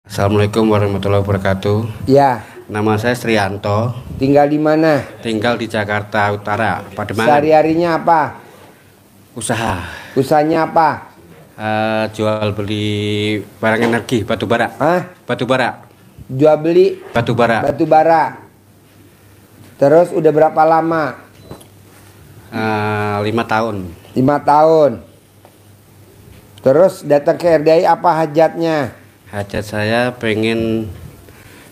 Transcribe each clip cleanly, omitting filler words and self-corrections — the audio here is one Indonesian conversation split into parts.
Assalamualaikum warahmatullahi wabarakatuh. Ya. Nama saya Strianto. Tinggal di mana? Tinggal di Jakarta Utara, Pademangan. Sehari-harinya apa? Usaha. Usahanya apa? Jual beli barang energi, batu bara. Hah? Batu bara. Jual beli Batu bara. batu bara. Terus udah berapa lama? 5 tahun. 5 tahun. Terus datang ke RDI apa hajatnya? Hajat saya pengen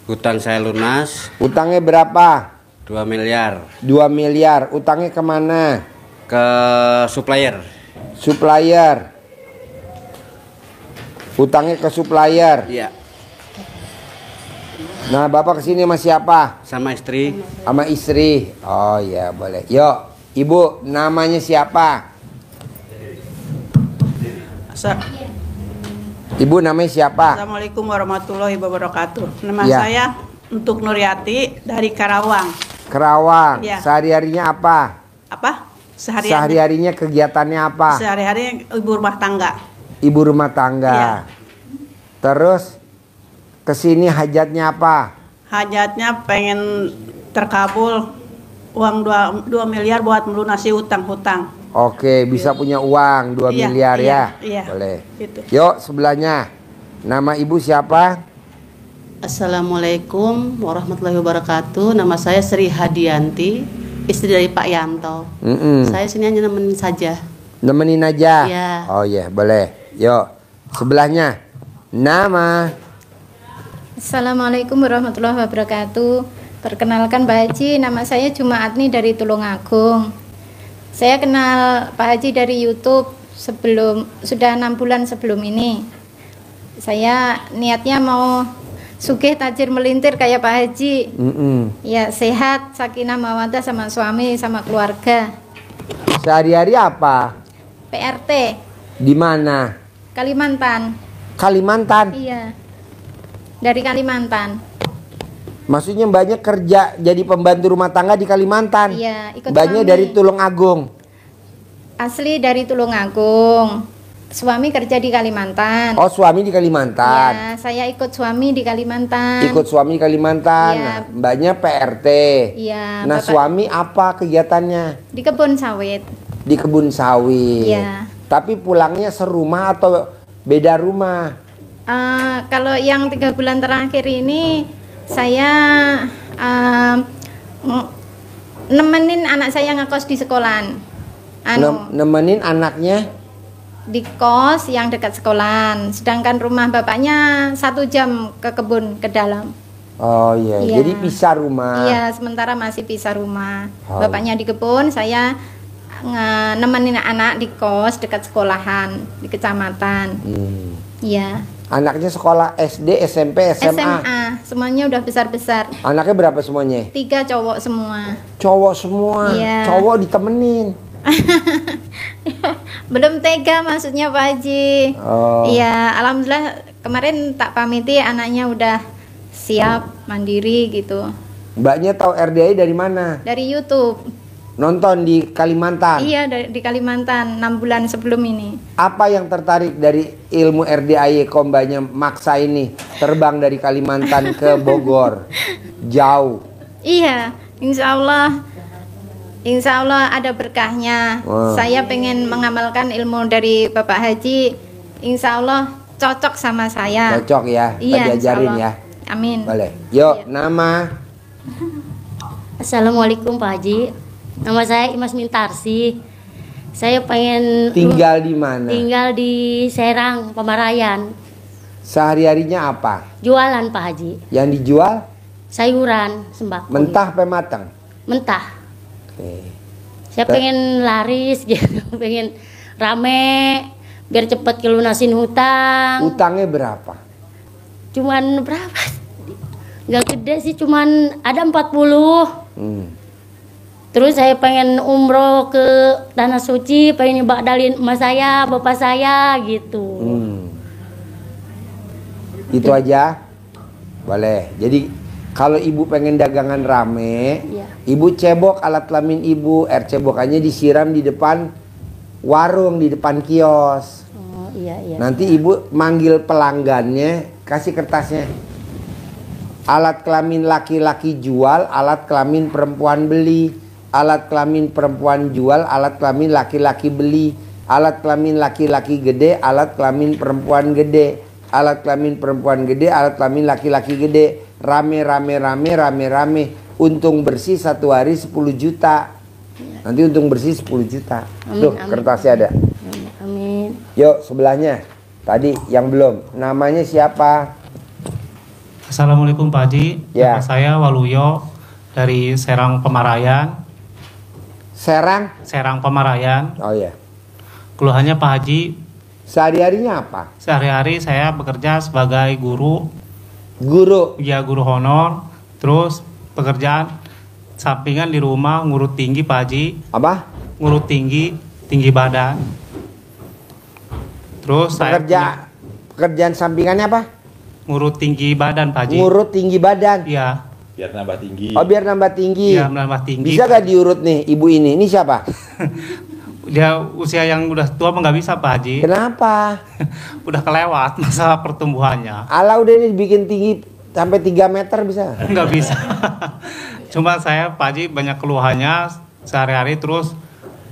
hutang saya lunas. Utangnya berapa? 2 miliar. 2 miliar. Utangnya kemana? Ke supplier. Supplier. Utangnya ke supplier. Iya. Nah, Bapak kesini sama siapa? Sama istri. Sama istri. Oh ya, boleh. Yuk, Ibu, namanya siapa? Ibu namanya siapa? Assalamualaikum warahmatullahi wabarakatuh. Nama Ya. saya untuk Nuryati dari Karawang. Kerawang. Ya. Sehari-harinya apa? Apa? Sehari-harinya kegiatannya apa? Sehari-hari ibu rumah tangga. Ibu rumah tangga. Ya. Terus kesini hajatnya apa? Hajatnya pengen terkabul uang 2 miliar buat melunasi hutang-hutang. Oke, bisa punya uang 2 Iya, miliar iya, ya? iya. Boleh. Gitu. Yuk, sebelahnya. Nama ibu siapa? Assalamualaikum warahmatullahi wabarakatuh. Nama saya Sri Hadianti, istri dari Pak Yanto. Saya sini hanya nemenin saja. Nemenin aja? Iya. Oh iya, boleh. Yuk, sebelahnya. Nama. Assalamualaikum warahmatullahi wabarakatuh. Perkenalkan Pak Haji, nama saya Jumaatni dari Tulungagung. Saya kenal Pak Haji dari YouTube sudah 6 bulan sebelum ini. Saya niatnya mau sugih tajir melintir kayak Pak Haji. Ya, sehat, sakinah mawaddah sama suami sama keluarga. Sehari-hari apa? PRT Di mana? Kalimantan. Kalimantan. Iya. Dari Kalimantan. Maksudnya banyak kerja jadi pembantu rumah tangga di Kalimantan. Iya, ikut banyak suami. dari Tulungagung. Asli dari Tulungagung. Suami kerja di Kalimantan. Oh, suami di Kalimantan. Ya, saya ikut suami di Kalimantan. Ikut suami di Kalimantan. Iya. Nah, mbaknya PRT. Iya. Nah, Bapak suami apa kegiatannya? di kebun sawit. Di kebun sawit. Iya. Tapi pulangnya serumah atau beda rumah? Kalau yang 3 bulan terakhir ini saya nemenin anak saya ngekos di sekolahan. Nemenin anaknya? Di kos yang dekat sekolahan. Sedangkan rumah bapaknya 1 jam ke kebun ke dalam. Oh iya, Iya. jadi pisah rumah. Iya, sementara masih pisah rumah. Oh. Bapaknya di kebun, saya nemenin anak di kos dekat sekolahan di kecamatan. Iya. Anaknya sekolah SD, SMP, SMA. SMA, semuanya udah besar-besar. Anaknya berapa semuanya? 3 cowok semua. Cowok semua. Iya. Cowok ditemenin. Belum tega maksudnya Pak Haji. Oh. Iya, alhamdulillah kemarin tak pamiti anaknya udah siap mandiri gitu. Mbaknya tahu RDI dari mana? Dari YouTube. Nonton di Kalimantan. Iya, di Kalimantan 6 bulan sebelum ini. Apa yang tertarik dari ilmu RDI kok mbaknya maksa ini terbang dari Kalimantan ke Bogor? Jauh. Iya, Insya Allah ada berkahnya. Wah. Saya pengen mengamalkan ilmu dari Bapak Haji. Insya Allah cocok sama saya. Cocok ya. Iya, Kita diajarin insya ya. Allah. Amin. Boleh. Yuk, Iya. nama. Assalamualaikum Pak Haji. Nama saya Imas Mintarsi. Saya pengen Tinggal di mana? tinggal di Serang, Pamarayan. Sehari-harinya apa? Jualan Pak Haji. Yang dijual Sayuran, sembako. mentah apa matang? Mentah. Oke. Saya pengen laris gitu, pengen rame biar cepet kelunasin hutang. Utangnya berapa? Cuman berapa? Nggak gede sih, cuman ada 40. Terus saya pengen umroh ke Tanah Suci, pengen nyebadalin emas saya, bapak saya gitu. Itu aja? Boleh. Jadi kalau ibu pengen dagangan rame, Iya. ibu cebok alat kelamin ibu, air cebokannya disiram di depan warung, di depan kios. Oh iya iya. Nanti ibu manggil pelanggannya, kasih kertasnya. Alat kelamin laki-laki jual, alat kelamin perempuan beli. Alat kelamin perempuan jual, alat kelamin laki-laki beli. Alat kelamin laki-laki gede, alat kelamin perempuan gede. Alat kelamin perempuan gede, alat kelamin laki-laki gede. Rame. Untung bersih satu hari 10 juta. Nanti untung bersih 10 juta. Tuh, kertasnya ada. Amin. Yuk, sebelahnya. Tadi yang belum. Namanya siapa? Assalamualaikum Pak Haji. Ya. Nama saya Waluyo dari Serang Pemarayan. Serang Pemarayan. Oh iya. Keluhannya Pak Haji, Sehari-harinya apa? sehari-hari saya bekerja sebagai guru, Guru. ya guru honor. Terus pekerjaan sampingan di rumah ngurut tinggi Pak Haji, Apa? ngurut tinggi badan. Terus saya Pekerjaan sampingannya apa? ngurut tinggi badan Pak Haji. Ngurut tinggi badan. Iya, Biar nambah tinggi. Oh, biar nambah tinggi. iya menambah tinggi. Bisa gak diurut nih ibu ini? Ini siapa? Dia usia yang udah tua nggak bisa Pak Haji. Kenapa? Udah kelewat masa pertumbuhannya. Ala udah ini bikin tinggi sampai 3 meter bisa. Nggak bisa. Cuma saya Pak Haji banyak keluhannya sehari-hari, terus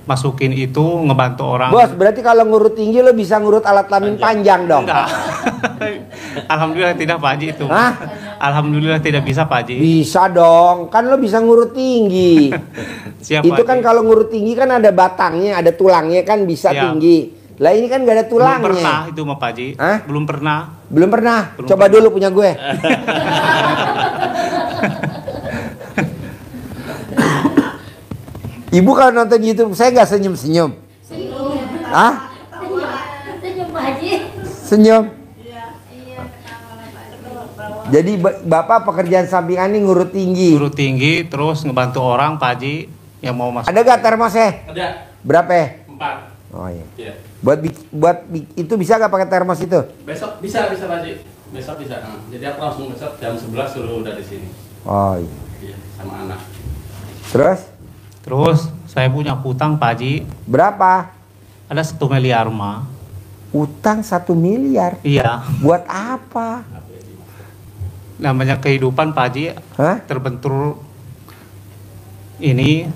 masukin itu ngebantu orang. Bos, berarti kalau ngurut tinggi lo bisa ngurut alat kelamin panjang dong. Enggak. Alhamdulillah tidak Pak Haji itu. Hah? Alhamdulillah tidak bisa Pak Haji. Bisa dong, kan lo bisa ngurut tinggi. Siapa Itu kan kalau ngurut tinggi kan ada batangnya, ada tulangnya kan bisa Siap. tinggi. Lah ini kan gak ada Belum tulangnya. pernah itu mah Pak Haji. Hah? Belum pernah. Belum pernah. Belum Coba pernah. dulu punya gue. Ibu kalau nonton YouTube saya nggak senyum-senyum. Ah? Senyum Pak Haji. Senyum. Jadi bapak pekerjaan sampingan ini ngurut tinggi. Guru tinggi terus ngebantu orang Pak Haji yang mau masuk. Ada gak termosnya? Ada Berapa? 4. Oh iya. Iya. Buat itu bisa gak pakai termos itu? Besok bisa Pak Haji. Besok bisa. Jadi aku langsung besok jam 11 suruh udah di sini. Oh iya. Iya, sama anak. Terus Terus saya punya hutang Pak Haji, berapa? ada 1 miliar mah. Utang 1 miliar. Iya. Buat apa? Namanya kehidupan Pak Haji, Hah? terbentur ini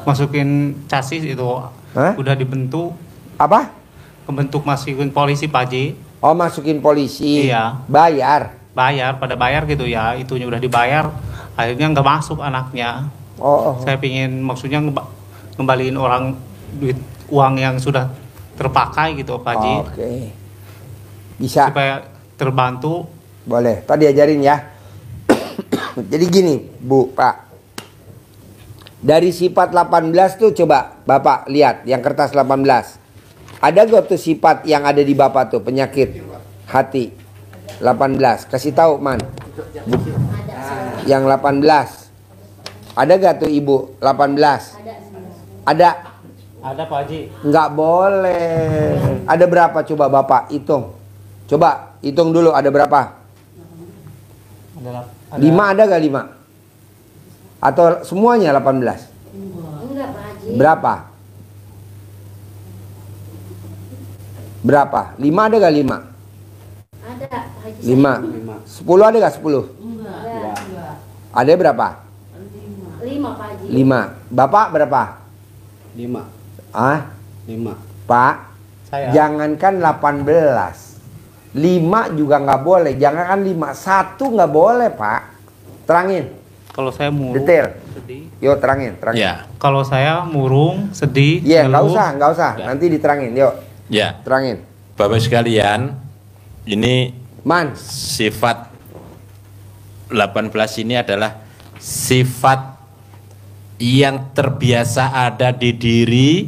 masukin chassis itu. Hah? Udah dibentuk, Apa? kebentuk masukin polisi Pak Haji. Oh, masukin polisi. Iya. Bayar. Pada bayar gitu ya, itunya udah dibayar, akhirnya nggak masuk anaknya. Oh. Saya pingin maksudnya ngembaliin orang uang yang sudah terpakai gitu Pak Haji, Oke. Bisa. supaya terbantu. Boleh. Tadi ajarin ya. Jadi gini, Bu, Pak. Dari sifat 18 tuh coba Bapak lihat yang kertas 18. Ada gak tuh sifat yang ada di Bapak tuh, penyakit hati 18. Kasih tahu, Man. Yang 18. Ada gak tuh Ibu 18? Ada. Ada Pak Haji. Nggak boleh. Ada berapa coba Bapak hitung? Coba hitung dulu ada berapa? Ada 5 ada gak 5? Atau semuanya 18? Enggak Pak Haji. Berapa? Berapa? 5 ada gak 5? Ada Pak Haji. 5. 10 ada gak 10? Enggak. Ada berapa? 5 Pak Haji. 5. Bapak berapa? 5. Ah? 5. Pak, Saya. jangankan 18. 5 juga nggak boleh. Jangankan 5. 1 nggak boleh, Pak. Terangin. Kalau saya murung, Detail. sedih. Yuk, terangin. Ya. Kalau saya murung, sedih, Iya, nggak ngeluh. usah. Ya. Nanti diterangin. Yuk, Ya. terangin. Bapak sekalian, ini Man, sifat 18 ini adalah sifat yang terbiasa ada di diri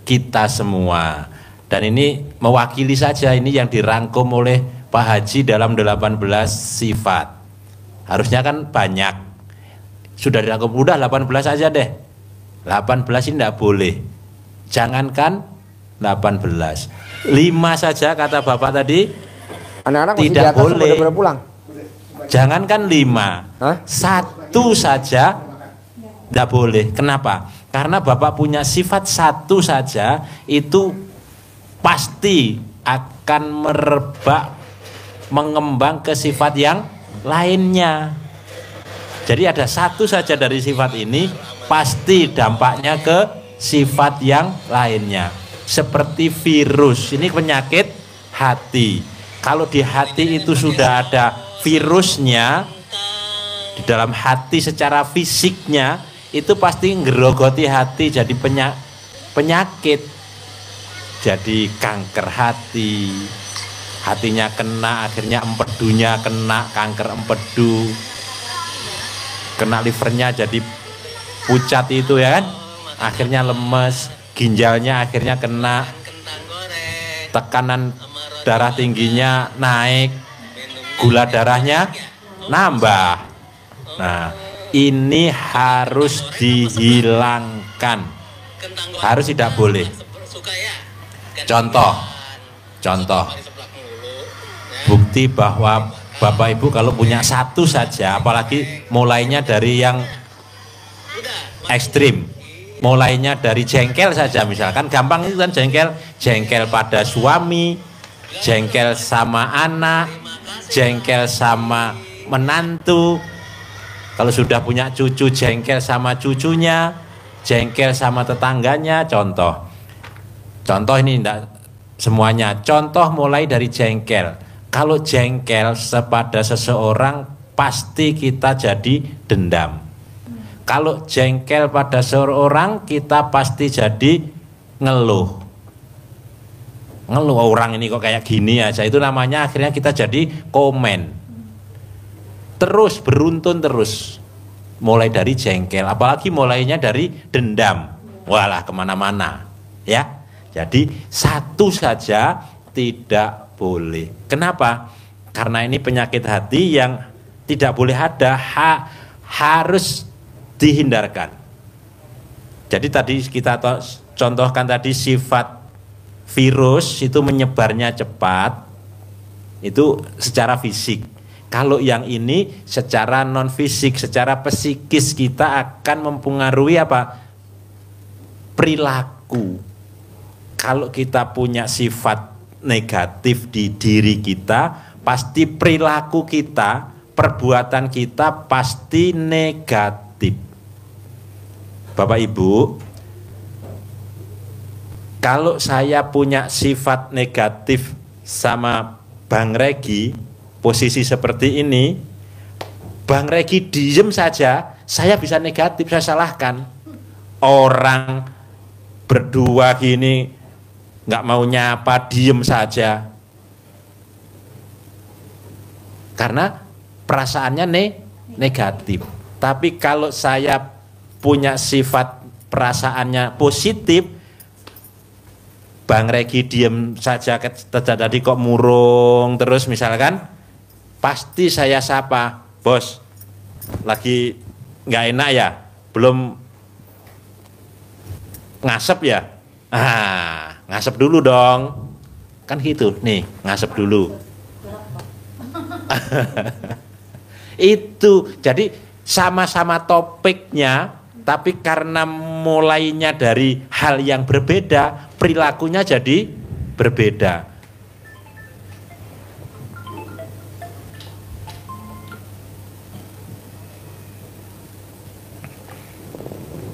kita semua. Dan ini mewakili saja, ini yang dirangkum oleh Pak Haji dalam 18 sifat. Harusnya kan banyak. Sudah dirangkum, udah 18 aja deh. 18 ini tidak boleh. Jangankan 18. 5 saja kata Bapak tadi. anak-anak masih di Tidak atas boleh. udah pada pulang. Jangankan 5, Hah? 1 saja tidak boleh. Kenapa? Karena Bapak punya sifat 1 saja itu pasti akan merebak mengembang ke sifat yang lainnya. Jadi ada satu saja dari sifat ini pasti dampaknya ke sifat yang lainnya. Seperti virus, ini penyakit hati. Kalau di hati itu sudah ada virusnya, di dalam hati secara fisiknya, itu pasti ngerogoti hati jadi penyakit. Jadi kanker hati, hatinya kena, akhirnya empedunya kena, kanker empedu, kena livernya jadi pucat itu ya kan, akhirnya lemes, ginjalnya akhirnya kena, tekanan darah tingginya naik, gula darahnya nambah. Nah, ini harus dihilangkan, harus tidak boleh. Contoh bukti bahwa Bapak Ibu kalau punya satu saja, apalagi mulainya dari yang ekstrim, mulainya dari jengkel saja misalkan, gampang itu kan, jengkel pada suami, jengkel sama anak, jengkel sama menantu, kalau sudah punya cucu jengkel sama cucunya, jengkel sama tetangganya. Contoh ini enggak semuanya, contoh mulai dari jengkel. Kalau jengkel pada seseorang pasti kita jadi dendam. Kalau jengkel pada seseorang kita pasti jadi ngeluh. Ngeluh, orang ini kok kayak gini aja, itu namanya akhirnya kita jadi komen. Terus beruntun terus. Mulai dari jengkel, apalagi mulainya dari dendam. Walah kemana-mana ya. Jadi satu saja tidak boleh. Kenapa? Karena ini penyakit hati yang tidak boleh ada, harus dihindarkan. Jadi tadi kita contohkan tadi sifat virus itu menyebarnya cepat, itu secara fisik. Kalau yang ini secara non fisik, secara psikis kita akan mempengaruhi apa? Perilaku. Kalau kita punya sifat negatif di diri kita, pasti perilaku kita, perbuatan kita pasti negatif. Bapak Ibu, kalau saya punya sifat negatif sama Bang Regi, posisi seperti ini, Bang Regi diem saja, saya bisa negatif, saya salahkan. Orang berdua gini nggak mau nyapa, diem saja, karena perasaannya negatif. Tapi kalau saya punya sifat perasaannya positif, Bang Regi diem saja tadi kok murung terus misalkan, pasti saya sapa, bos lagi nggak enak ya, belum ngasep ya, ngasep dulu dong, kan gitu nih, ngasep dulu. Itu jadi sama-sama topiknya, tapi karena mulainya dari hal yang berbeda, perilakunya jadi berbeda.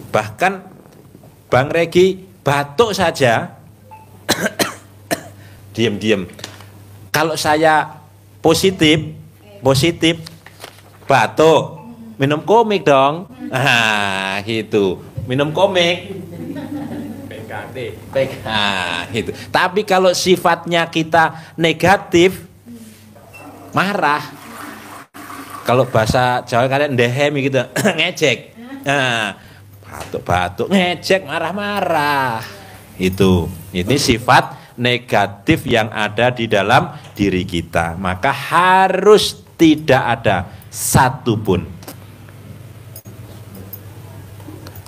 Bahkan Bang Regi batuk saja diem-diem. Kalau saya positif batuk, minum komik dong. Gitu. Minum komik. Gitu. Tapi kalau sifatnya kita negatif, marah. Kalau bahasa Jawa kalian ndehem gitu, ngejek. Batuk-batuk, ngejek, marah-marah. Ini sifat negatif yang ada di dalam diri kita. Maka harus tidak ada satupun.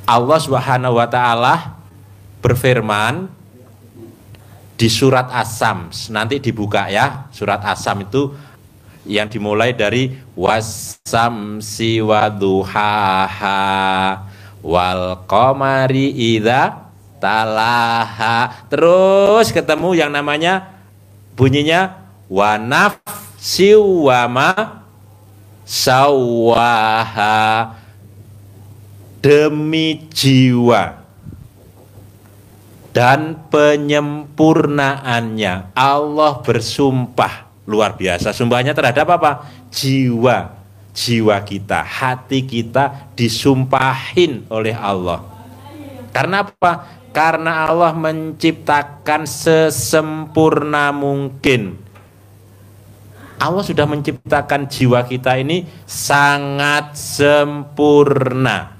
Allah Subhanahu wa taala berfirman di surat As-Sam, nanti dibuka ya, surat As-Sam itu yang dimulai dari was-samsi waduhaha wal qamari idza talaha, terus ketemu yang namanya bunyinya wa nafsin siwama sawaha, demi jiwa dan penyempurnaannya. Allah bersumpah, luar biasa sumpahnya terhadap apa? Jiwa kita, hati kita disumpahin oleh Allah. Karena apa? Karena Allah menciptakan sesempurna mungkin. Allah sudah menciptakan jiwa kita ini sangat sempurna.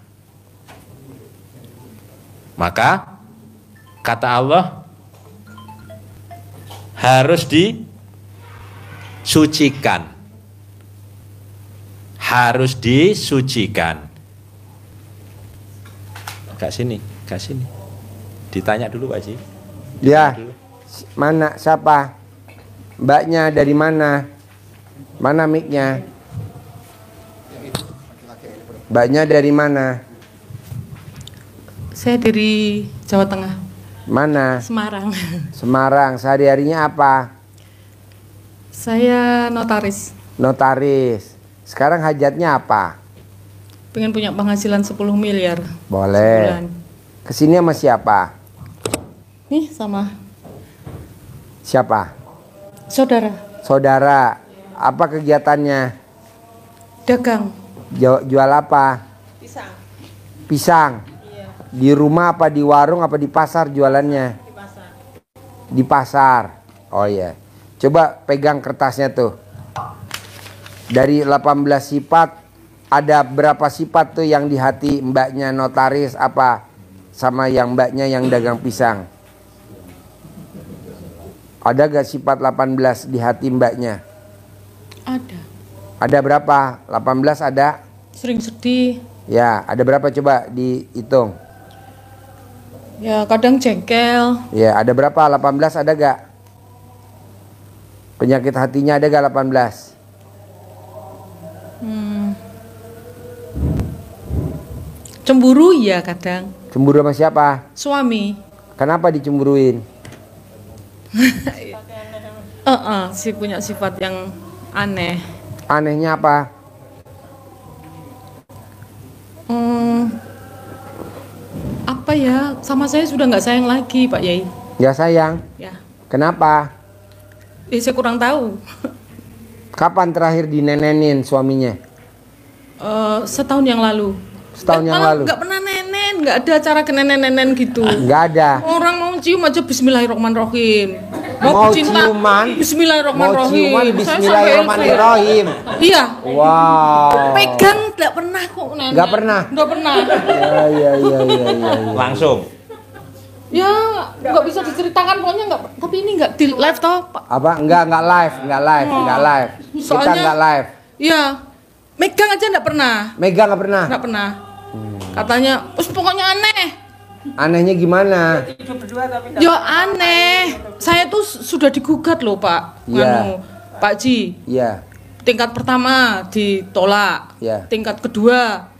Maka kata Allah harus disucikan. Harus disucikan. Kak sini. Ditanya dulu Pak Haji. Ya. Mana siapa? Mbaknya dari mana? Mana mic-nya? Mbaknya dari mana? Saya dari Jawa Tengah. Mana? Semarang. Semarang. Sehari-harinya apa? Saya notaris. Notaris. Sekarang hajatnya apa? Pengen punya penghasilan 10 miliar. Boleh. Sebulan. Kesini sama siapa? Nih sama Siapa? saudara. Saudara. Apa kegiatannya? Dagang. Jual apa? Pisang. Pisang. Iya. Di rumah apa di warung apa di pasar jualannya? Di pasar. Di pasar. Oh iya. Coba pegang kertasnya tuh. Dari 18 sifat ada berapa sifat tuh yang di hati mbaknya notaris apa sama yang mbaknya yang dagang pisang? Ada gak sifat 18 di hati mbaknya? Ada. Ada berapa? 18 ada? Sering sedih. Ya, ada berapa coba dihitung? Ya kadang jengkel. Ya, ada berapa? 18 ada gak? Penyakit hatinya ada gak 18? Cemburu ya kadang. Cemburu sama siapa? Suami. Kenapa dicemburuin? Si punya sifat yang aneh. Anehnya apa? Apa ya? Sama saya sudah nggak sayang lagi Pak Yai. Gak sayang? Ya. Kenapa? Saya kurang tahu. Kapan terakhir dinenenin suaminya? Setahun yang lalu. Setahun yang malah lalu? nggak pernah nenen, nggak ada acara ke nenen-nenen gitu. Nggak ada. Orang mau cium aja Bismillahirrahmanirrahim. Mau bercinta, ciuman? Bismillahirrahmanirrahim. Mau ciuman Saya sampai Bismillahirrahmanirrahim. ilfil. Iya. Wow. Pegang nggak pernah kok nenen. Nggak pernah? Nggak pernah. Ya. Langsung. Ya nggak bisa diceritakan pokoknya nggak. Tapi ini nggak di live toh Pak. Apa? Nggak live. Kita Soalnya- nggak live. Iya. Megang aja nggak pernah. Megang nggak pernah. Nggak pernah. Katanya, pokoknya aneh. Anehnya gimana? Ya aneh. Saya tuh sudah digugat loh Pak. Iya. Pak Ji. Iya. Tingkat pertama ditolak. Iya. Tingkat kedua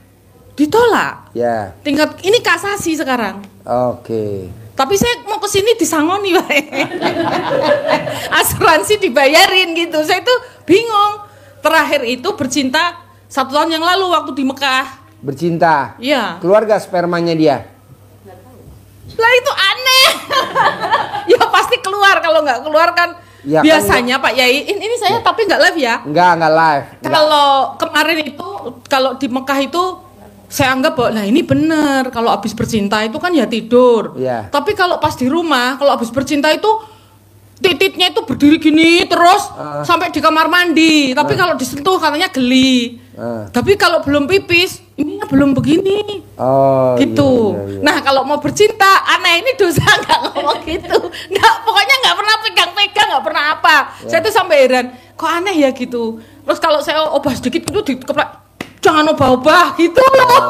ditolak. Ya. Tingkat ini kasasi sekarang. Oke. Tapi saya mau ke sini disangoni Pak. Asuransi dibayarin gitu. Saya tuh bingung. Terakhir itu bercinta 1 tahun yang lalu waktu di Mekah. Bercinta. Iya. Keluar gak spermanya dia? Lah itu aneh. Ya pasti keluar, kalau nggak keluar kan Ya, biasanya Pak Yai. Ini saya tapi nggak live ya. Nggak live. Kalau kemarin itu, kalau di Mekah itu saya anggap bahwa lah ini bener. Kalau habis bercinta itu kan ya tidur. Iya. Tapi kalau pas di rumah, kalau habis bercinta itu titiknya itu berdiri gini terus sampai di kamar mandi. Tapi kalau disentuh katanya geli. Tapi kalau belum pipis, ini belum begini. Oh, Gitu. iya. Nah kalau mau bercinta, aneh ini dosa nggak ngomong gitu. Nggak, pokoknya nggak pernah pegang-pegang, nggak pernah apa. Saya tuh sampai heran, kok aneh ya gitu. Terus kalau saya obah sedikit itu dikeplak, jangan obah-obah gitu loh.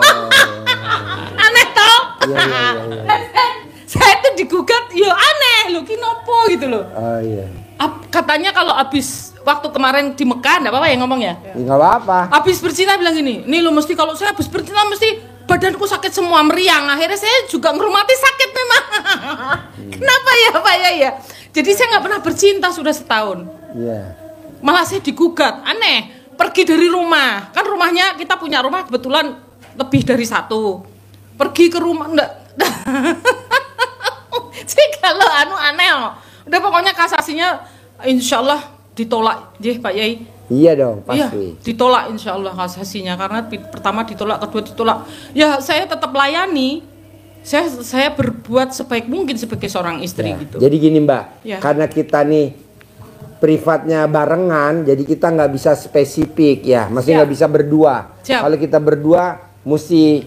Aneh toh. Saya tuh digugat, ya aneh loh, kinopo gitu loh. Oh iya. Katanya kalau habis waktu kemarin di Mekah, enggak apa-apa ya ngomong ya? Ya, nggak apa-apa. Habis bercinta bilang gini, nih lo mesti kalau saya habis bercinta mesti badanku sakit semua meriang. Akhirnya saya juga ngerumati sakit memang. Kenapa ya Pak ya? Jadi saya nggak pernah bercinta sudah setahun. Iya. Malah saya digugat, aneh. Pergi dari rumah, kan rumahnya kita punya rumah kebetulan lebih dari satu. Pergi ke rumah enggak. Sih kalau aneh loh. Udah pokoknya kasasinya insya Allah ditolak, Pak Yai. Iya dong, Iya, pasti. ditolak insya Allah kasasinya karena pertama ditolak, kedua ditolak. Ya saya tetap layani. Saya berbuat sebaik mungkin sebagai seorang istri Ya, gitu. jadi gini Mbak, Ya. karena kita nih privatnya barengan, jadi kita nggak bisa spesifik ya, maksudnya nggak bisa berdua. Siap. Kalau kita berdua, mesti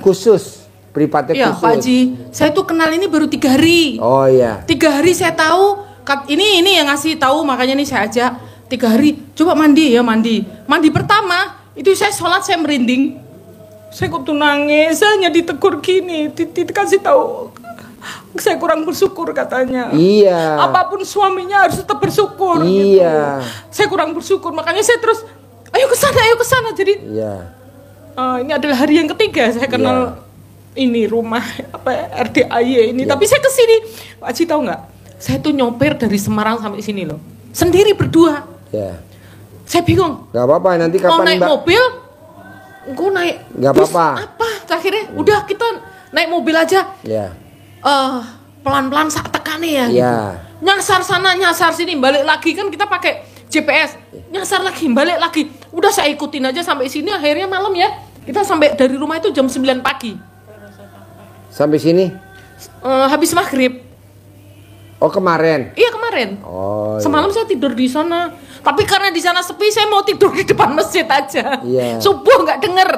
khusus, privatnya Iya khusus. Pak Haji, saya tuh kenal ini baru 3 hari. Oh iya. 3 hari saya tahu, ini yang ngasih tahu makanya nih saya ajak 3 hari. Coba mandi ya mandi. Mandi pertama itu saya sholat saya merinding. Saya kok tuh nangis, saya hanya ditegur gini, dikasih tahu. Saya kurang bersyukur katanya. Iya. Apapun suaminya harus tetap bersyukur. Iya. Gitu. Saya kurang bersyukur, makanya saya terus ayo ke sana. Jadi Iya. ini adalah hari yang ketiga saya kenal ini rumah RDAY ini. Tapi saya kesini, Pak Haji tahu nggak? Saya tuh nyopir dari Semarang sampai sini loh, sendiri berdua. Ya. Saya bingung. Nggak apa-apa, nanti Mau kapan naik Mbak? mobil, gue naik Nggak bus, apa-apa. apa? Akhirnya udah kita naik mobil aja. Ya. Pelan-pelan sak tekane ya. Ya. Gitu. Nyasar sana, nyasar sini, balik lagi kan kita pakai GPS. Nyasar lagi, balik lagi. Udah saya ikutin aja sampai sini. Akhirnya malam ya, kita sampai dari rumah itu jam 9 pagi. Sampai sini? Habis maghrib. Oh kemarin? Iya kemarin. Oh. Semalam saya tidur di sana. Tapi karena di sana sepi, saya mau tidur di depan masjid aja. Iya. Subuh nggak denger.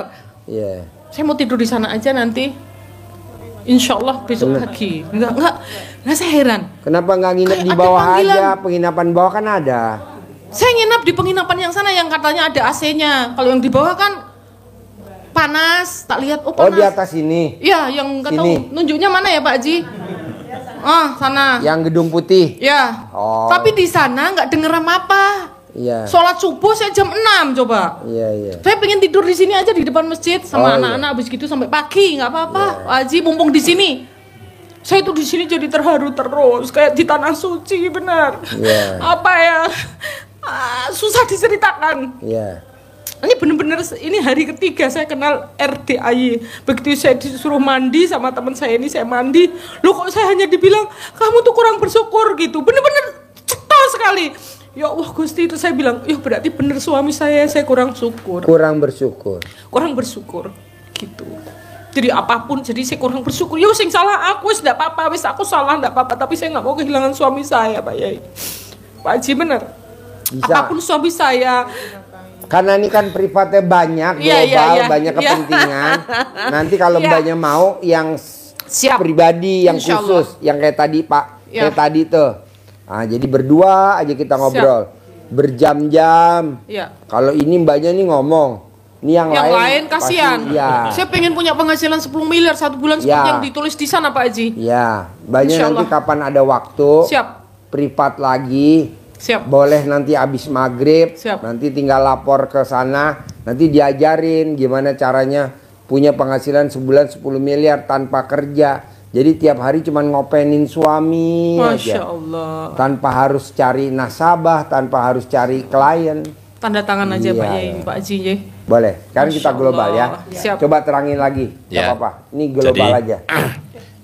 Iya. Saya mau tidur di sana aja nanti. Insya Allah besok pagi. Enggak, saya heran. Kenapa nggak nginep Kayak di ada bawah panggilan. aja? Penginapan bawah kan ada. Saya nginap di penginapan yang sana yang katanya ada AC-nya. Kalau yang di bawah kan panas. Tak lihat, Oh panas. di atas ini. Iya, yang nggak tahu. Sini. Nunjuknya mana ya Pak Haji? Sana. Yang gedung putih. Ya. Oh. Tapi di sana nggak denger apa. Iya. Sholat subuh saya jam 6 coba. Iya iya. Saya pengen tidur di sini aja di depan masjid sama Oh, anak-anak habis gitu sampai pagi nggak apa-apa. Pak Haji mumpung di sini. Saya tuh di sini jadi terharu terus kayak di tanah suci benar. Iya. Apa ya? Susah diceritakan. Iya. Ini bener-bener ini hari ketiga saya kenal RDAY. Begitu saya disuruh mandi sama teman saya ini saya mandi. Loh kok saya hanya dibilang kamu tuh kurang bersyukur gitu. Bener-bener cetar sekali. Ya Allah Gusti itu saya bilang, ya berarti bener suami saya kurang syukur. Kurang bersyukur. Kurang bersyukur gitu. Jadi apapun jadi saya kurang bersyukur. Ya sing salah aku wis ndak apa-apa, wis aku salah ndak apa-apa, tapi saya nggak mau kehilangan suami saya, Pak Yai. Pak Haji bener. Bisa. Apapun suami saya. Karena ini kan privatnya banyak, Iya, global, iya. banyak Iya. kepentingan. Nanti kalau Iya. Mbaknya mau yang Siap. pribadi, yang Insya khusus, yang kayak tadi Pak, Iya. kayak tadi tuh. Nah, jadi berdua aja kita ngobrol, berjam-jam. Iya. Kalau ini Mbaknya nih ngomong, ini yang lain pasti- kasihan. Iya. Saya pengen punya penghasilan 10 miliar 1 bulan seperti Ya. yang ditulis di sana Pak Haji. Iya, Mbaknya Insya nanti Allah. kapan ada waktu, Siap. privat lagi. Siap. Boleh nanti abis maghrib, Siap. nanti tinggal lapor ke sana, nanti diajarin gimana caranya punya penghasilan sebulan 10 miliar tanpa kerja. Jadi tiap hari cuma ngopenin suami Masya aja. Allah. Tanpa harus cari nasabah, tanpa harus cari klien. Tanda tangan aja Iya. Pak Yai, Pak Haji ya. Boleh, sekarang kita Masya global ya. Allah. Siap. Coba terangin lagi, nggak Ya. apa-apa. Ini global Jadi, aja.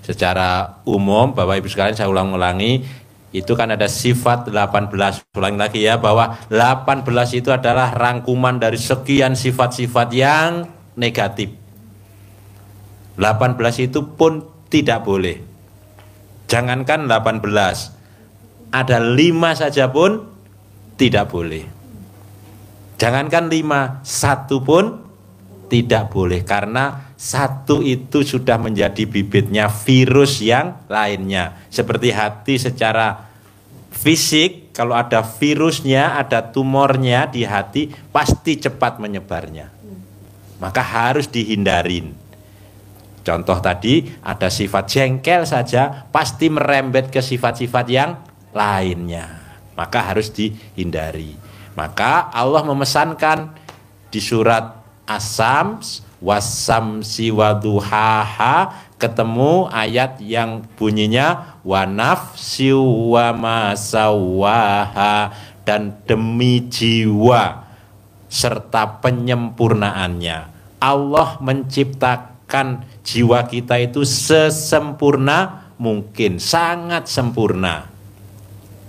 Secara umum Bapak Ibu sekalian saya ulang-ulangi, itu kan ada sifat 18. Ulangi lagi ya, bahwa 18 itu adalah rangkuman dari sekian sifat-sifat yang negatif. 18 itu pun tidak boleh. Jangankan 18, ada 5 saja pun tidak boleh. Jangankan 5, 1 pun tidak boleh, karena 1 itu sudah menjadi bibitnya virus yang lainnya. Seperti hati secara fisik, kalau ada virusnya, ada tumornya di hati, pasti cepat menyebarnya. Maka harus dihindarin. Contoh tadi, ada sifat jengkel saja, pasti merembet ke sifat-sifat yang lainnya. Maka harus dihindari. Maka Allah memesankan di surat As-Sams, wasamsi waduhaha, ketemu ayat yang bunyinya wa nafsi wa ma sawaha, dan demi jiwa serta penyempurnaannya. Allah menciptakan jiwa kita itu sesempurna mungkin, sangat sempurna.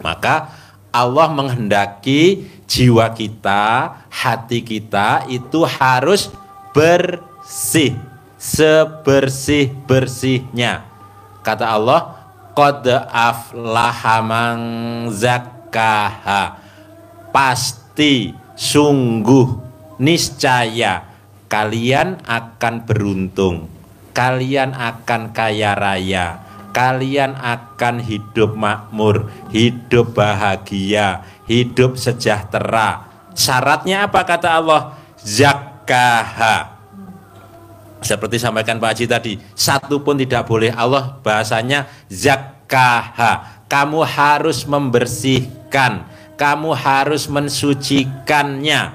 Maka Allah menghendaki jiwa kita, hati kita itu harus bersih, sebersih-bersihnya. Kata Allah, qad aflaha man zakkaha. Pasti, sungguh, niscaya kalian akan beruntung, kalian akan kaya raya, kalian akan hidup makmur, hidup bahagia, hidup sejahtera. Syaratnya apa kata Allah? Zakkaha. Seperti sampaikan Pak Haji tadi, satu pun tidak boleh. Allah bahasanya zakkaha. Kamu harus membersihkan, kamu harus mensucikannya.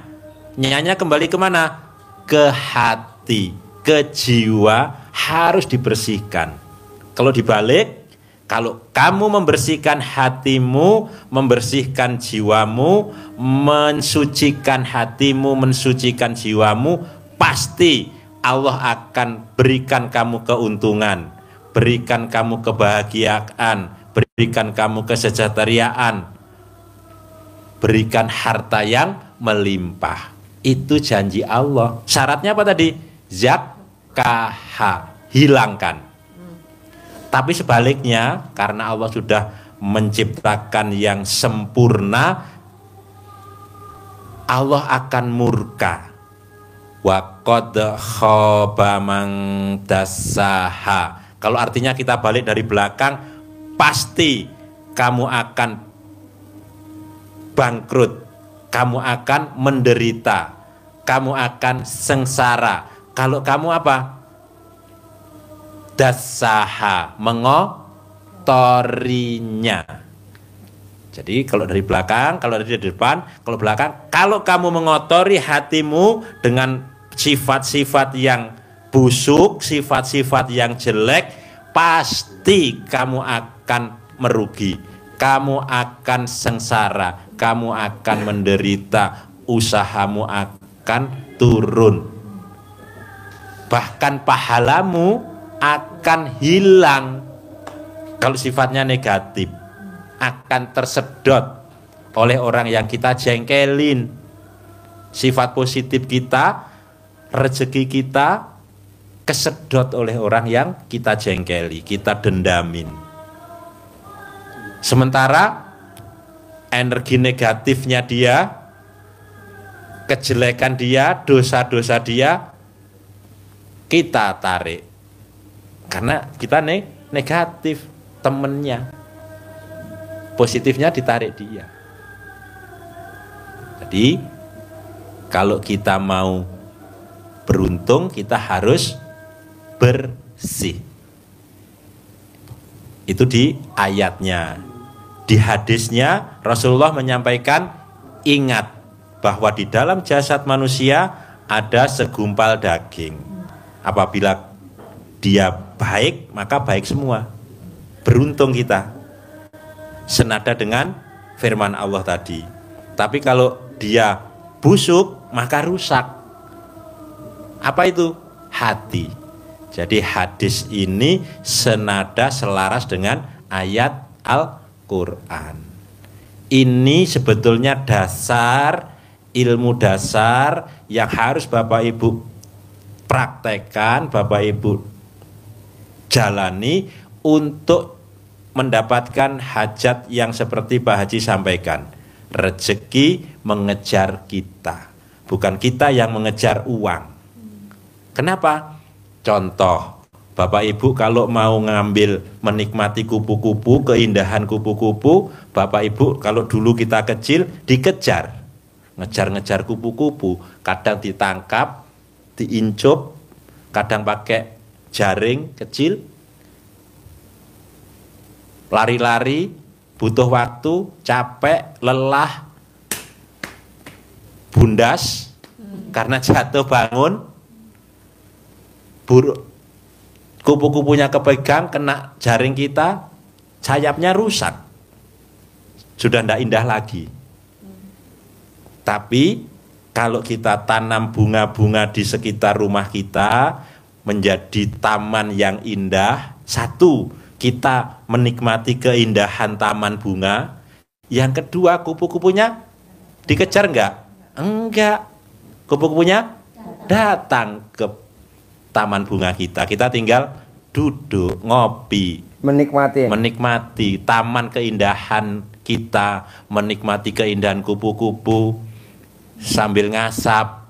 Nyanya kembali kemana? Ke hati, ke jiwa, harus dibersihkan. Kalau dibalik, kalau kamu membersihkan hatimu, membersihkan jiwamu, mensucikan hatimu, mensucikan jiwamu, pasti Allah akan berikan kamu keuntungan, berikan kamu kebahagiaan, berikan kamu kesejahteraan, berikan harta yang melimpah. Itu janji Allah. Syaratnya apa tadi? Zakkaha, hilangkan. Tapi sebaliknya, karena Allah sudah menciptakan yang sempurna, Allah akan murka. Wa qad khaba man dassaha. Kalau artinya kita balik dari belakang, pasti kamu akan bangkrut, kamu akan menderita, kamu akan sengsara. Kalau kamu apa? Dassaha, mengotorinya. Jadi kalau dari belakang, kalau dari depan, kalau belakang, kalau kamu mengotori hatimu dengan sifat-sifat yang busuk, sifat-sifat yang jelek, pasti kamu akan merugi, kamu akan sengsara, kamu akan menderita, usahamu akan turun, bahkan pahalamu akan hilang. Kalau sifatnya negatif, akan tersedot oleh orang yang kita jengkelin. Sifat positif kita, rezeki kita kesedot oleh orang yang kita jengkeli, kita dendamin. Sementara energi negatifnya dia, kejelekan dia, dosa-dosa dia, kita tarik. Karena kita negatif, temennya. Positifnya ditarik dia. Jadi kalau kita mau beruntung, kita harus bersih. Itu di ayatnya. Di hadisnya Rasulullah menyampaikan, ingat bahwa di dalam jasad manusia ada segumpal daging. Apabila dia baik, maka baik semua. Beruntung kita. Senada dengan firman Allah tadi. Tapi kalau dia busuk, maka rusak. Apa itu? Hati. Jadi hadis ini senada, selaras dengan ayat Al-Quran. Ini sebetulnya dasar, ilmu dasar yang harus Bapak Ibu praktekkan, Bapak Ibu jalani untuk mendapatkan hajat yang seperti Pak Haji sampaikan. Rezeki mengejar kita, bukan kita yang mengejar uang. Kenapa? Contoh, Bapak Ibu kalau mau ngambil menikmati kupu-kupu, keindahan kupu-kupu, Bapak Ibu kalau dulu kita kecil dikejar, ngejar-ngejar kupu-kupu, kadang ditangkap, diincup, kadang pakai jaring kecil, lari-lari, butuh waktu, capek, lelah, bundas karena jatuh bangun, buruk, kupu-kupunya kepegang, kena jaring kita, sayapnya rusak, sudah tidak indah lagi. Tapi kalau kita tanam bunga-bunga di sekitar rumah kita menjadi taman yang indah, satu, kita menikmati keindahan taman bunga. Yang kedua, kupu-kupunya dikejar enggak? Enggak. Kupu-kupunya datang ke taman bunga kita. Kita tinggal duduk, ngopi, menikmati taman keindahan kita, menikmati keindahan kupu-kupu sambil ngasap.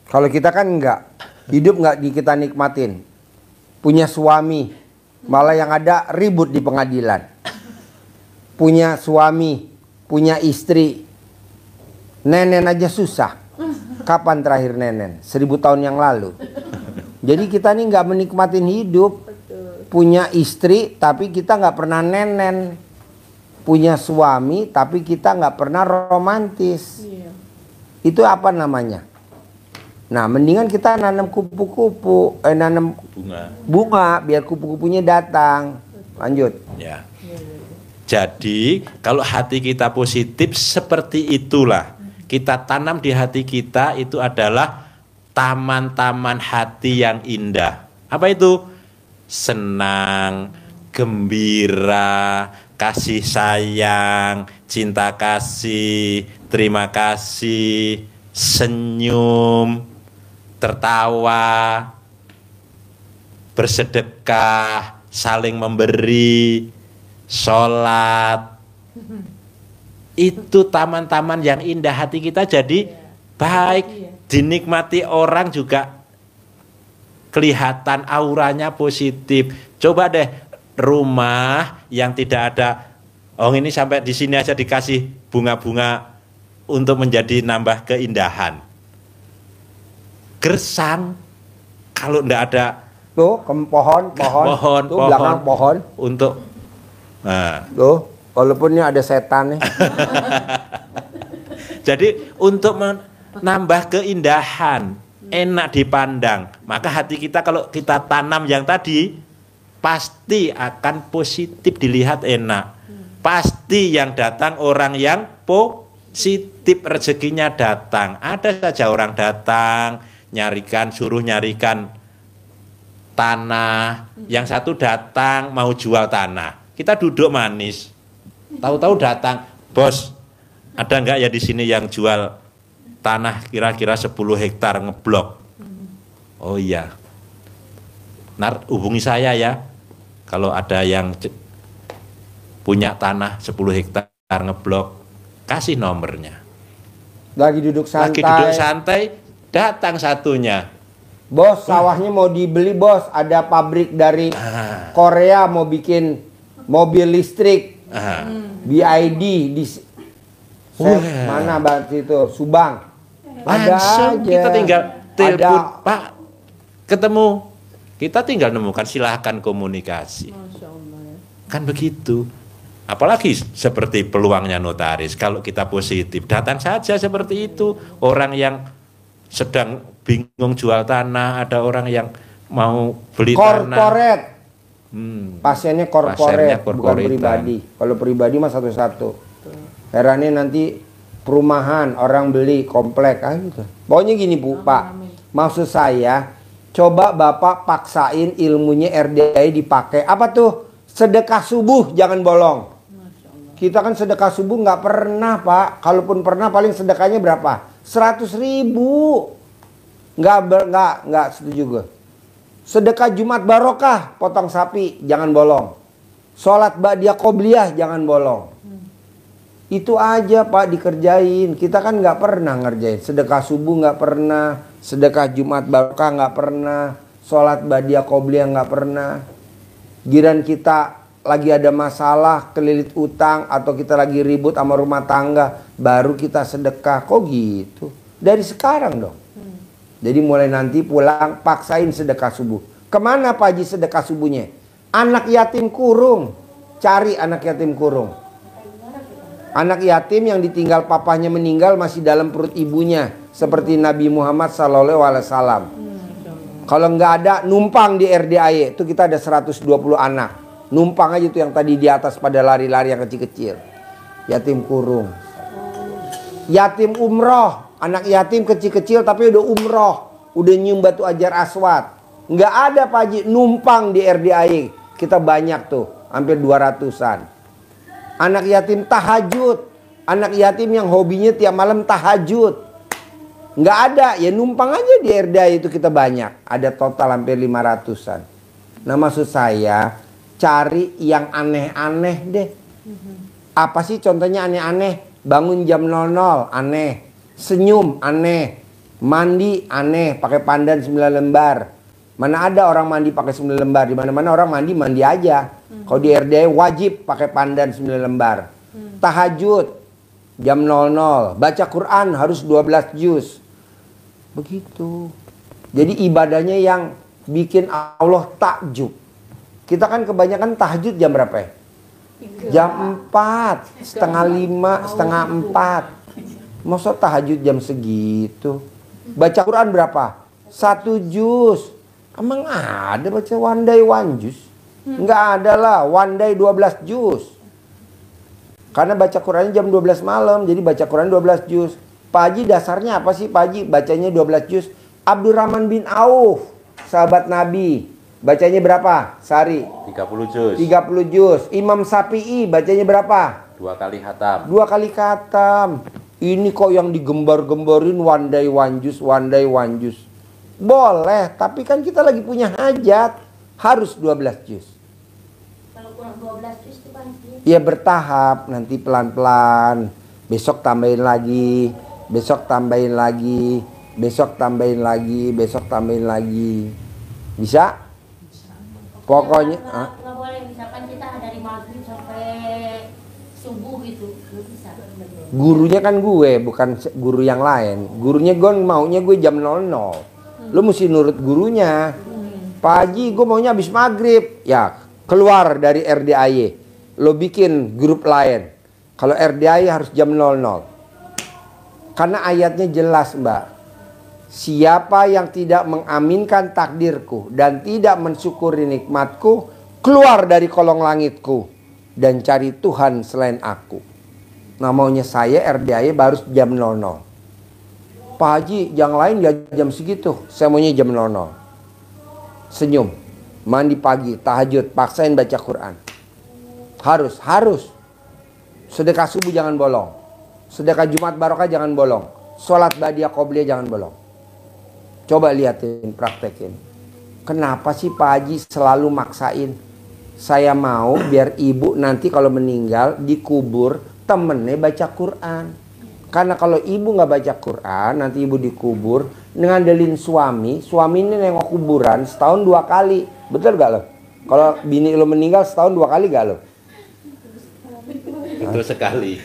Kalau kita kan enggak, hidup enggak kita nikmatin. Punya suami, malah yang ada ribut di pengadilan. Punya suami, punya istri, nenen aja susah. Kapan terakhir nenen? 1000 tahun yang lalu. Jadi kita nih nggak menikmatin hidup. Punya istri tapi kita nggak pernah nenen. Punya suami tapi kita nggak pernah romantis. Itu apa namanya? Nah, mendingan kita nanam kupu-kupu, nanam bunga biar kupu-kupunya datang. Lanjut. Ya. Jadi kalau hati kita positif seperti itulah. Kita tanam di hati kita itu adalah taman-taman hati yang indah. Apa itu? Senang, gembira, kasih sayang, cinta kasih, terima kasih, senyum, tertawa, bersedekah, saling memberi, sholat. Itu taman-taman yang indah, hati kita jadi baik, dinikmati orang juga kelihatan auranya positif. Coba deh rumah yang tidak ada, oh ini sampai di sini aja dikasih bunga-bunga untuk menjadi nambah keindahan. Gersang kalau enggak ada tuh pohon tuh belakang pohon untuk nah. Tuh walaupun ini ada setan nih. Jadi untuk menambah keindahan, enak dipandang, maka hati kita kalau kita tanam yang tadi pasti akan positif dilihat enak. Pasti yang datang orang yang positif, rezekinya datang. Ada saja orang datang suruh nyarikan tanah, yang satu datang mau jual tanah. Kita duduk manis. Tahu-tahu datang, bos, ada enggak ya di sini yang jual tanah kira-kira 10 hektar ngeblok? Oh iya, hubungi saya ya. Kalau ada yang punya tanah 10 hektar ngeblok, kasih nomornya. Lagi duduk santai, datang satunya. Bos, sawahnya mau dibeli bos, ada pabrik dari Korea mau bikin mobil listrik. BID di mana banget itu Subang. Langsung ada kita aja. tinggal telepon, ada. Pak, ketemu. Kita tinggal nemukan, silahkan komunikasi. Kan begitu. Apalagi seperti peluangnya notaris. Kalau kita positif, datang saja seperti itu. Orang yang sedang bingung jual tanah, ada orang yang mau beli tanah. Korporat. Pasiennya korporat, bukan pribadi. Kalau pribadi mah satu-satu. Herannya nanti perumahan orang beli komplek gitu. Pokoknya gini Bu, Pak. Maksud saya, coba Bapak paksain ilmunya RDI dipakai. Apa tuh? Sedekah subuh jangan bolong. Kita kan sedekah subuh nggak pernah Pak. Kalaupun pernah paling sedekahnya berapa? 100.000. Nggak setuju gue. Sedekah Jumat barokah, potong sapi, jangan bolong. Sholat ba'diyah qobliyah, jangan bolong. Itu aja Pak dikerjain. Kita kan nggak pernah ngerjain. Sedekah subuh nggak pernah. Sedekah Jumat barokah nggak pernah. Sholat ba'diyah qobliyah nggak pernah. Giran kita lagi ada masalah, kelilit utang, atau kita lagi ribut sama rumah tangga, baru kita sedekah. Kok gitu? Dari sekarang dong. Jadi mulai nanti pulang paksain sedekah subuh. Kemana Pak Haji sedekah subuhnya? Anak yatim kurung. Cari anak yatim kurung. Anak yatim yang ditinggal papahnya meninggal masih dalam perut ibunya. Seperti Nabi Muhammad SAW. Kalau nggak ada numpang di RDAY. Itu kita ada 120 anak. Numpang aja tuh yang tadi di atas pada lari-lari yang kecil-kecil. Yatim kurung. Yatim umroh, anak yatim kecil-kecil tapi udah umroh, udah nyium batu ajar aswad. Nggak ada Pak Haji numpang di RDAI. Kita banyak tuh, hampir 200-an. Anak yatim tahajud, anak yatim yang hobinya tiap malam tahajud. Nggak ada, ya numpang aja di RDAI itu kita banyak. Ada total hampir 500-an. Nah maksud saya, cari yang aneh-aneh deh. Apa sih contohnya aneh-aneh? Bangun jam 00, aneh. Senyum, aneh. Mandi, aneh. Pakai pandan 9 lembar. Mana ada orang mandi pakai 9 lembar? Di mana-mana orang mandi aja. Kalau di RDAI wajib pakai pandan 9 lembar. Tahajud, jam 00. Baca Quran harus 12 juz. Begitu. Jadi ibadahnya yang bikin Allah takjub. Kita kan kebanyakan tahajud jam berapa ya? Jam 4, setengah 5, setengah 4. Masa tahajud jam segitu? Baca Quran berapa? 1 juz. Emang ada baca one day one juz? Enggak ada lah, one day 12 juz. Karena baca Qurannya jam 12 malam, jadi baca Quran 12 juz. Pak Haji dasarnya apa sih Pak Haji? Bacanya 12 juz. Abdurrahman bin Auf, sahabat Nabi. Bacanya berapa sehari? 30 juz. 30 juz. Imam Syafi'i bacanya berapa? 2 kali khatam. 2 kali khatam. Ini kok yang digembar-gemborin one day one juz, one day one juz. Boleh, tapi kan kita lagi punya hajat. Harus 12 juz. Kalau kurang 12 juz itu kan Ya bertahap, nanti pelan-pelan. Besok tambahin lagi, besok tambahin lagi, besok tambahin lagi, besok tambahin lagi. Bisa? Pokoknya nggak boleh, misalkan kita dari maghrib sampai subuh gitu, nggak bisa. gurunya kan gue, bukan guru yang lain. Gurunya gue maunya gue jam 00. Lu mesti nurut gurunya. Pak Haji gue maunya habis maghrib. Ya keluar dari RDAI. Lo bikin grup lain. Kalau RDAI harus jam 00. Karena ayatnya jelas Mbak. Siapa yang tidak mengaminkan takdirku dan tidak mensyukuri nikmatku, keluar dari kolong langitku dan cari Tuhan selain aku. Nah maunya saya RDAI baru jam 00. Pak Haji yang lain ya jam segitu. Saya maunya jam 00. Senyum, mandi pagi, tahajud, paksain baca Quran. Harus. Sedekah subuh jangan bolong. Sedekah Jumat Barokah jangan bolong. Sholat Badiah Qobliyah jangan bolong. Coba lihatin, praktekin. Kenapa sih Pak Haji selalu maksain? Saya mau biar ibu nanti kalau meninggal dikubur temennya baca Quran. Karena kalau ibu nggak baca Quran, nanti ibu dikubur ngandelin suami. Suami ini nengok kuburan setahun 2 kali. Betul gak lo? Kalau bini lo meninggal setahun 2 kali gak lo? Itu sekali.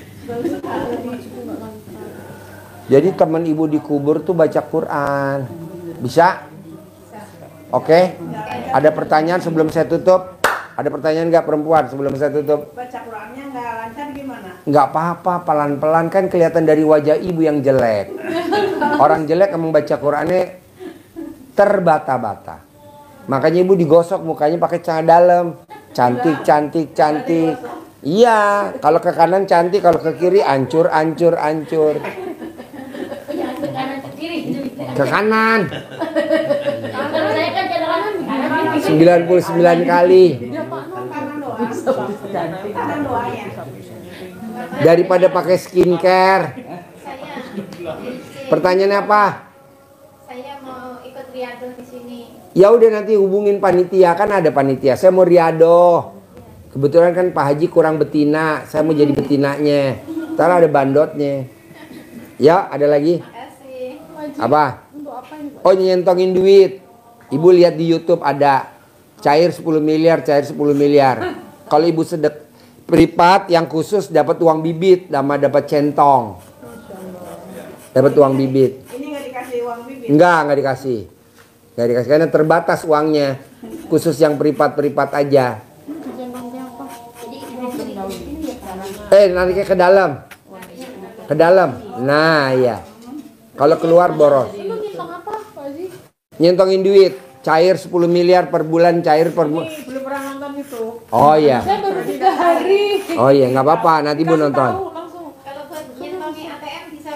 Jadi teman ibu dikubur tuh baca Quran. Bisa? Oke? Ada pertanyaan sebelum saya tutup? Ada pertanyaan nggak perempuan sebelum saya tutup? Baca Qurannya nggak lancar gimana? Nggak apa-apa, pelan-pelan kan kelihatan dari wajah ibu yang jelek. Orang jelek emang baca Qurannya terbata-bata. Makanya ibu digosok mukanya pakai celana dalam. Cantik. Iya, kalau ke kanan cantik, kalau ke kiri ancur. Ke kanan. Kalau saya kan cadangan 99 kali. Daripada pakai skincare. Pertanyaannya apa? Saya mau ikut riado di sini. Ya udah nanti hubungin panitia, kan ada panitia. Saya mau riado. Kebetulan kan Pak Haji kurang betina, saya mau jadi betinanya. Ntar ada bandotnya. Ya, ada lagi? Apa? Oh, nyentongin duit. Ibu lihat di YouTube ada cair 10 miliar. Kalau ibu sedek privat yang khusus dapat uang bibit, sama dapat centong. Dapat uang bibit. Ini nggak dikasih uang bibit? Enggak dikasih. Enggak dikasih karena terbatas uangnya. Khusus yang privat aja. Nanti ke dalam. Ke dalam. Nah, ya. Kalau keluar boros. Nyentongin duit, cair 10 miliar per bulan, cair per bulan. Belum pernah nonton itu. Oh iya. Saya baru 3 hari. Oh iya, nggak apa-apa, nanti Bu nonton. Kalau buat nyentongi ATM bisa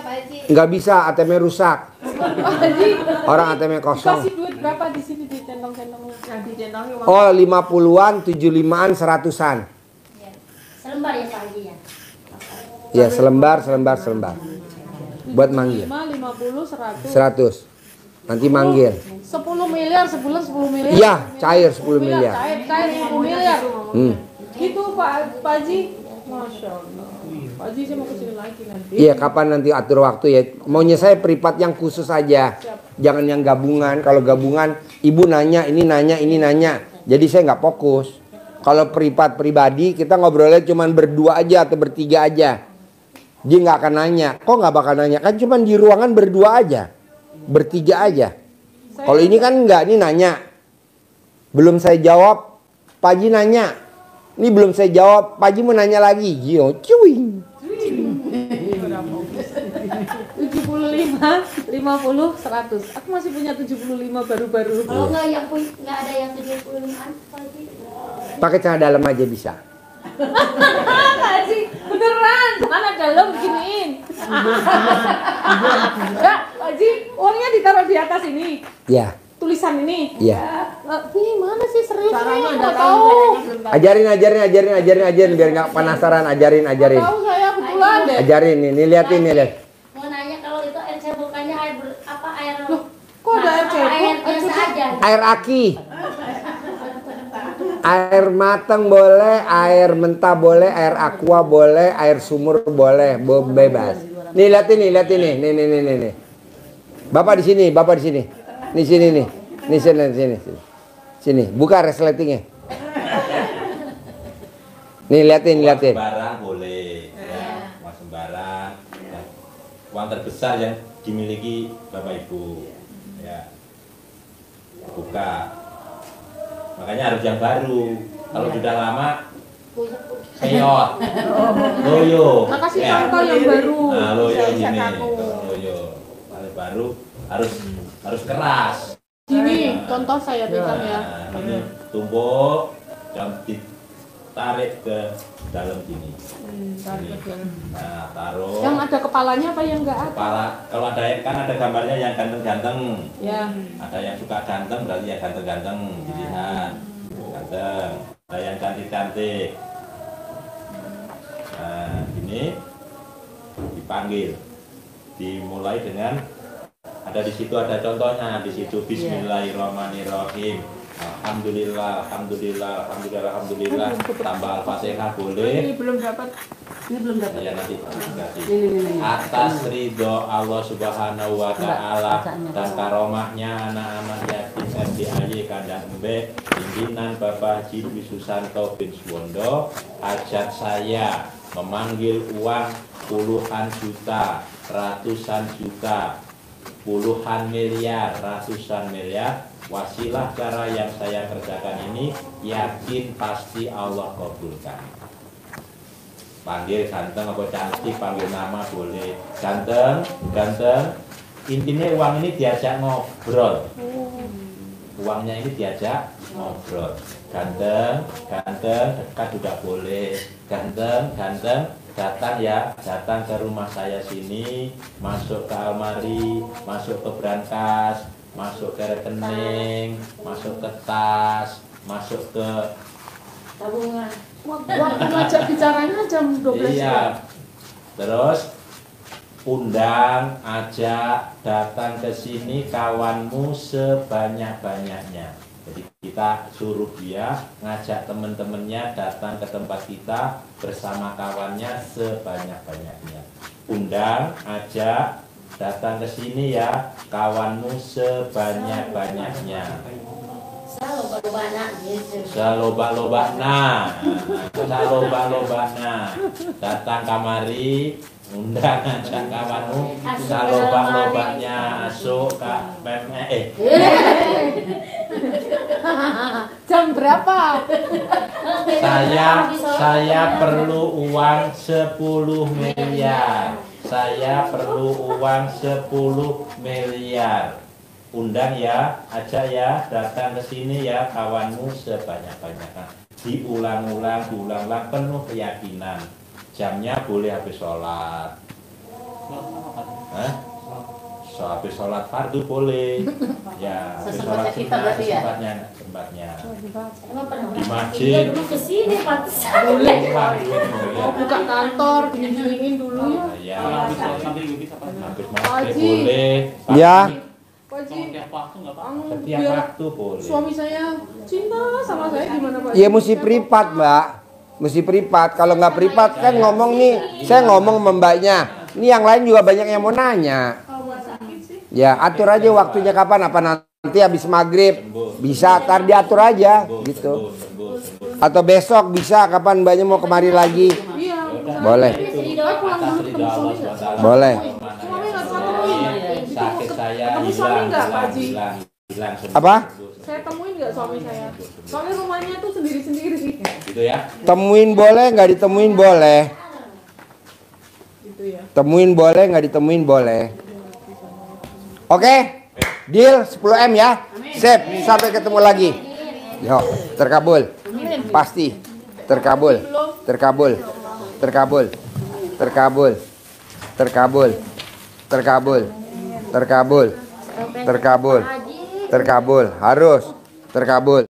Nggak bisa, ATM rusak. Haji, Orang ATM kosong. kasih duit berapa di sini di centong-centong? Nah, dicendoki uang. Oh, 50-an, 75-an, 100-an. Selembar ya Pak Haji ya. Ya, selembar. Buat manggil. 5, 50, 100. 100. Nanti manggil. 10 miliar sebulan 10 miliar. Iya, cair 10 miliar. Cair 10 miliar. Hmm. Gitu Pak Haji. Masya Allah. Pak Haji saya mau kesini lagi nanti. Iya, kapan nanti atur waktu ya. Maunya saya privat yang khusus aja. Jangan yang gabungan. Kalau gabungan, ibu nanya, ini nanya. Jadi saya nggak fokus. Kalau privat pribadi, kita ngobrolnya cuma berdua aja atau bertiga aja. Dia nggak akan nanya. Kok nggak bakal nanya? Kan cuma di ruangan berdua aja. Bertiga aja. Kalau ini kan nggak, ini nanya. Belum saya jawab, Pak Haji nanya. Ini belum saya jawab, Pak Haji mau nanya lagi. Yo, cuy. 75, 50, 100. Aku masih punya 75 baru-baru. Kalau nggak ada yang 75-an Pak Haji. Pakai celana dalam aja bisa. Pak Haji, beneran. Mana dalam beginiin. Ya, Pak Haji, uangnya ditaruh di atas ini. Ya. Tulisan ini. Iya. Gimana sih serius Caranya nih? udah Nggak tahu, tahu. caranya belum tahu. Ajarin biar nggak penasaran. Ajarin. Nggak tahu saya kebetulan deh. Ajarin nih liatin nih lihat. Mau nanya kalau itu air cebokanya air air. Loh, kok ada air cebok? Air biasa aja. Air aki. Air matang boleh, air mentah boleh, air aqua boleh, air sumur boleh, bebas. Nih liatin nih. Bapak di sini. Nih sini. Sini. Buka resletingnya. Nih liatin. Uang sembarang boleh, ya. Uang sembarang. Ya. Uang terbesar yang dimiliki Bapak Ibu, ya. Buka. Makanya harus yang baru. Kalau sudah lama, keot, loyo. Makasih Ya. contoh yang baru. Nah, loyo Bisa ini, kaku. loyo. Kalau baru harus keras. Gini, contoh saya berikan ya. Nah, ini tumbuk, dan ditarik ke dalam sini. Ini. Nah, taruh. Yang ada kepalanya apa yang enggak ada? Kepala, kalau ada kan ada gambarnya yang ganteng-ganteng. Ya. Ada yang suka ganteng berarti ya ganteng-ganteng dilihat. Ganteng. Ada yang cantik-cantik. Nah, ini dipanggil. Dimulai dengan ada di situ ada contohnya di situ Bismillahirrahmanirrahim. Alhamdulillah. Tambah Al-Fatihah boleh. Ini belum dapat. Ya nanti kasih. Atas ridho Allah Subhanahu wa Ta'ala dan karomahnya anak-anak yatim RDAY Kandang Embe, pimpinan Bapak Haji Dwi Susanto bin Suwondo, hajat saya memanggil uang puluhan juta, ratusan juta, puluhan miliar, ratusan miliar. Wasilah cara yang saya kerjakan ini yakin pasti Allah kabulkan. Panggil ganteng apa cantik, panggil nama boleh. Ganteng. Intinya uang ini diajak ngobrol. Uangnya ini diajak ngobrol. Ganteng, dekat juga boleh. Ganteng, datang ke rumah saya sini, masuk ke almari, masuk ke brankas, masuk ke rekening, masuk ke tas, masuk ke Tabungan. Waktu ngajak bicaranya jam 12 iya. Terus undang, ajak, datang ke sini kawanmu sebanyak-banyaknya. Jadi kita suruh dia ngajak teman-temannya datang ke tempat kita bersama kawannya sebanyak-banyaknya. Undang, ajak, datang ke sini ya kawanmu sebanyak-banyaknya. Saloba-lobana. Datang kamari, undang ajak kawanmu, saloba-lobanya asuk kak Jam berapa? Saya perlu uang 10 miliar. Saya perlu uang 10 miliar. Undang ya, ajak ya, datang ke sini ya kawanmu sebanyak-banyaknya. Diulang-ulang penuh keyakinan. Jamnya boleh habis sholat. Hah? So, habis sholat fardu boleh. Ya, habis sholat Kita sunnah berarti ya? tempatnya. Emang pernah Di masjid. Iya dulu kesini pantesan. Boleh. Ya. Mau buka kantor, dingin-dingin dulu ya. Ya, habis maghrib Haji. boleh. Ya. Pak Haji, Setiap biar waktu boleh. suami saya cinta sama saya gimana Pak? Ya mesti privat, Mbak. Mesti privat. Kalau nggak privat kan ngomong nih, saya ngomong sama mbaknya. Ini yang lain juga banyak yang mau nanya. Ya atur aja waktunya kapan. Apa nanti habis maghrib? Bisa, tar diatur aja gitu. Atau besok bisa. Kapan mbaknya mau kemari lagi? Iya. Boleh. Saya pulang dulu ketemu suami nggak? Boleh. Suami nggak temuin. Sakit saya Ketemu suami nggak Pak Haji? hilang. Apa? Saya temuin nggak suami saya? Soalnya rumahnya tuh sendiri-sendiri sih. Gitu ya. Temuin boleh, nggak ditemuin boleh. Gitu ya. Temuin boleh, nggak ditemuin boleh. Oke, deal 10M ya. Sip, sampai ketemu lagi. Yo, terkabul. Pasti. Terkabul. Terkabul. Terkabul. Terkabul. Terkabul. Terkabul. Terkabul. Terkabul. Terkabul. Harus terkabul.